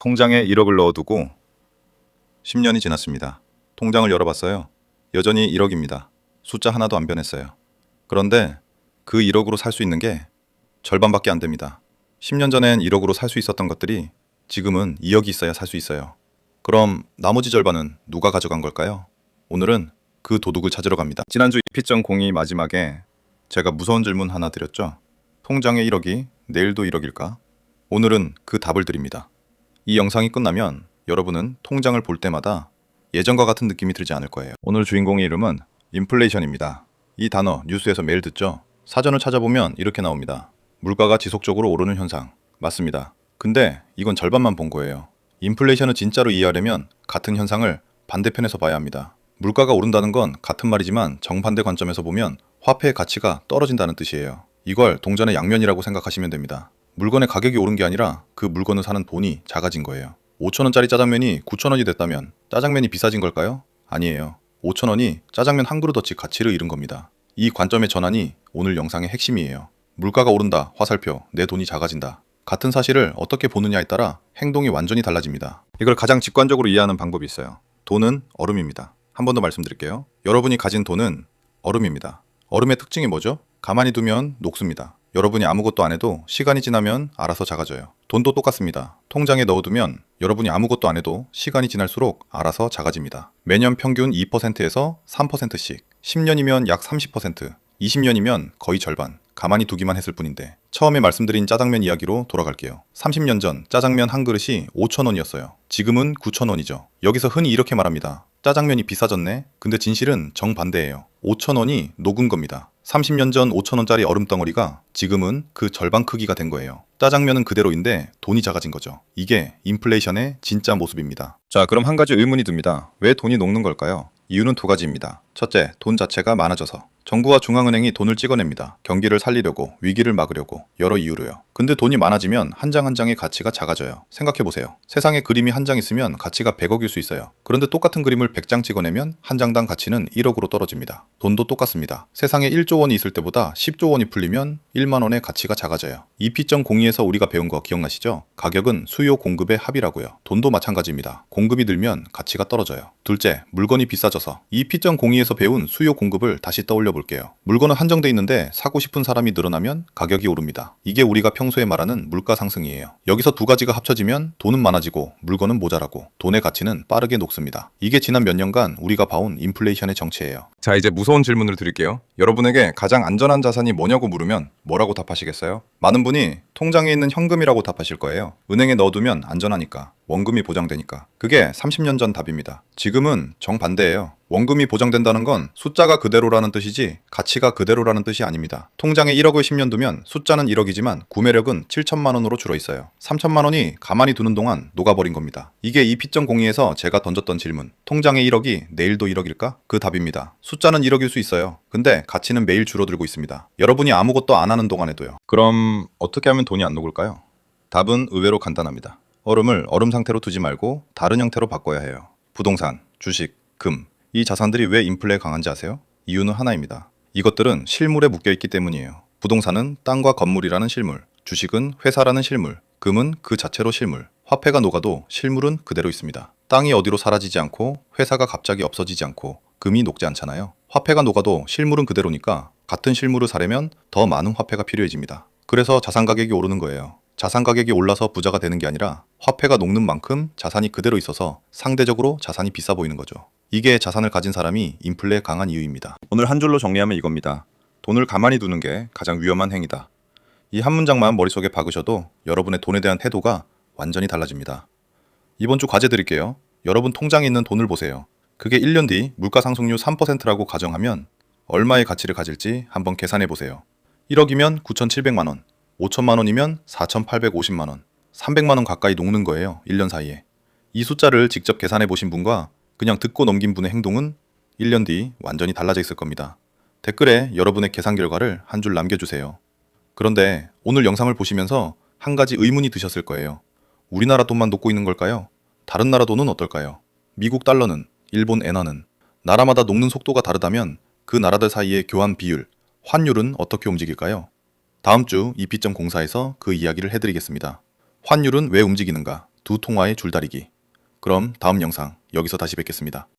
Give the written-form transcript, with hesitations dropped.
통장에 1억을 넣어두고 10년이 지났습니다. 통장을 열어봤어요. 여전히 1억입니다. 숫자 하나도 안 변했어요. 그런데 그 1억으로 살 수 있는 게 절반밖에 안 됩니다. 10년 전엔 1억으로 살 수 있었던 것들이 지금은 2억이 있어야 살 수 있어요. 그럼 나머지 절반은 누가 가져간 걸까요? 오늘은 그 도둑을 찾으러 갑니다. 지난주 이피점02 마지막에 제가 무서운 질문 하나 드렸죠. 통장에 1억이 내일도 1억일까? 오늘은 그 답을 드립니다. 이 영상이 끝나면 여러분은 통장을 볼 때마다 예전과 같은 느낌이 들지 않을 거예요. 오늘 주인공의 이름은 인플레이션입니다. 이 단어 뉴스에서 매일 듣죠? 사전을 찾아보면 이렇게 나옵니다. 물가가 지속적으로 오르는 현상. 맞습니다. 근데 이건 절반만 본 거예요. 인플레이션을 진짜로 이해하려면 같은 현상을 반대편에서 봐야 합니다. 물가가 오른다는 건 같은 말이지만 정반대 관점에서 보면 화폐의 가치가 떨어진다는 뜻이에요. 이걸 동전의 양면이라고 생각하시면 됩니다. 물건의 가격이 오른 게 아니라 그 물건을 사는 돈이 작아진 거예요. 5,000원짜리 짜장면이 9,000원이 됐다면 짜장면이 비싸진 걸까요? 아니에요. 5,000원이 짜장면 한 그릇어치 가치를 잃은 겁니다. 이 관점의 전환이 오늘 영상의 핵심이에요. 물가가 오른다, 화살표, 내 돈이 작아진다. 같은 사실을 어떻게 보느냐에 따라 행동이 완전히 달라집니다. 이걸 가장 직관적으로 이해하는 방법이 있어요. 돈은 얼음입니다. 한 번 더 말씀드릴게요. 여러분이 가진 돈은 얼음입니다. 얼음의 특징이 뭐죠? 가만히 두면 녹습니다. 여러분이 아무것도 안 해도 시간이 지나면 알아서 작아져요. 돈도 똑같습니다. 통장에 넣어두면 여러분이 아무것도 안 해도 시간이 지날수록 알아서 작아집니다. 매년 평균 2%에서 3%씩, 10년이면 약 30%, 20년이면 거의 절반. 가만히 두기만 했을 뿐인데 처음에 말씀드린 짜장면 이야기로 돌아갈게요. 30년 전 짜장면 한 그릇이 5,000원이었어요. 지금은 9,000원이죠. 여기서 흔히 이렇게 말합니다. 짜장면이 비싸졌네? 근데 진실은 정반대예요. 5,000원이 녹은 겁니다. 30년 전 5,000원짜리 얼음덩어리가 지금은 그 절반 크기가 된 거예요. 짜장면은 그대로인데 돈이 작아진 거죠. 이게 인플레이션의 진짜 모습입니다. 자, 그럼 한 가지 의문이 듭니다. 왜 돈이 녹는 걸까요? 이유는 두 가지입니다. 첫째, 돈 자체가 많아져서. 정부와 중앙은행이 돈을 찍어냅니다. 경기를 살리려고, 위기를 막으려고, 여러 이유로요. 근데 돈이 많아지면 한 장 한 장의 가치가 작아져요. 생각해보세요. 세상에 그림이 한 장 있으면 가치가 100억일 수 있어요. 그런데 똑같은 그림을 100장 찍어내면 한 장당 가치는 1억으로 떨어집니다. 돈도 똑같습니다. 세상에 1조 원이 있을 때보다 10조 원이 풀리면 1만 원의 가치가 작아져요. EP.02에서 우리가 배운 거 기억나시죠? 가격은 수요 공급의 합이라고요. 돈도 마찬가지입니다. 공급이 늘면 가치가 떨어져요. 둘째, 물건이 비싸져서. EP.02에서 배운 수요 공급을 다시 떠올려 볼게요. 물건은 한정돼 있는데 사고 싶은 사람이 늘어나면 가격이 오릅니다. 이게 우리가 평소에 말하는 물가 상승이에요. 여기서 두 가지가 합쳐지면 돈은 많아지고 물건은 모자라고 돈의 가치는 빠르게 녹습니다. 이게 지난 몇 년간 우리가 봐온 인플레이션의 정체예요. 자, 이제 무서운 질문을 드릴게요. 여러분에게 가장 안전한 자산이 뭐냐고 물으면 뭐라고 답하시겠어요? 많은 분이 통장에 있는 현금이라고 답하실 거예요. 은행에 넣어두면 안전하니까. 원금이 보장되니까. 그게 30년 전 답입니다. 지금은 정반대예요. 원금이 보장된다는 건 숫자가 그대로라는 뜻이지 가치가 그대로라는 뜻이 아닙니다. 통장에 1억을 10년 두면 숫자는 1억이지만 구매력은 7천만 원으로 줄어 있어요. 3천만 원이 가만히 두는 동안 녹아버린 겁니다. 이게 EP.02에서 제가 던졌던 질문. 통장에 1억이 내일도 1억일까? 그 답입니다. 숫자는 1억일 수 있어요. 근데 가치는 매일 줄어들고 있습니다. 여러분이 아무것도 안 하는 동안에도요. 그럼 어떻게 하면 돈이 안 녹을까요? 답은 의외로 간단합니다. 얼음을 얼음 상태로 두지 말고 다른 형태로 바꿔야 해요. 부동산, 주식, 금. 이 자산들이 왜 인플레에 강한지 아세요? 이유는 하나입니다. 이것들은 실물에 묶여있기 때문이에요. 부동산은 땅과 건물이라는 실물, 주식은 회사라는 실물, 금은 그 자체로 실물. 화폐가 녹아도 실물은 그대로 있습니다. 땅이 어디로 사라지지 않고 회사가 갑자기 없어지지 않고 금이 녹지 않잖아요. 화폐가 녹아도 실물은 그대로니까 같은 실물을 사려면 더 많은 화폐가 필요해집니다. 그래서 자산 가격이 오르는 거예요. 자산 가격이 올라서 부자가 되는 게 아니라 화폐가 녹는 만큼 자산이 그대로 있어서 상대적으로 자산이 비싸 보이는 거죠. 이게 자산을 가진 사람이 인플레에 강한 이유입니다. 오늘 한 줄로 정리하면 이겁니다. 돈을 가만히 두는 게 가장 위험한 행위다. 이 한 문장만 머릿속에 박으셔도 여러분의 돈에 대한 태도가 완전히 달라집니다. 이번 주 과제 드릴게요. 여러분 통장에 있는 돈을 보세요. 그게 1년 뒤 물가 상승률 3%라고 가정하면 얼마의 가치를 가질지 한번 계산해 보세요. 1억이면 9,700만 원. 5천만 원이면 4,850만 원, 300만 원 가까이 녹는 거예요. 1년 사이에. 이 숫자를 직접 계산해 보신 분과 그냥 듣고 넘긴 분의 행동은 1년 뒤 완전히 달라져 있을 겁니다. 댓글에 여러분의 계산 결과를 한 줄 남겨주세요. 그런데 오늘 영상을 보시면서 한 가지 의문이 드셨을 거예요. 우리나라 돈만 녹고 있는 걸까요? 다른 나라 돈은 어떨까요? 미국 달러는, 일본 엔화는. 나라마다 녹는 속도가 다르다면 그 나라들 사이의 교환 비율, 환율은 어떻게 움직일까요? 다음 주 EP.04에서 그 이야기를 해드리겠습니다. 환율은 왜 움직이는가? 두 통화의 줄다리기. 그럼 다음 영상 여기서 다시 뵙겠습니다.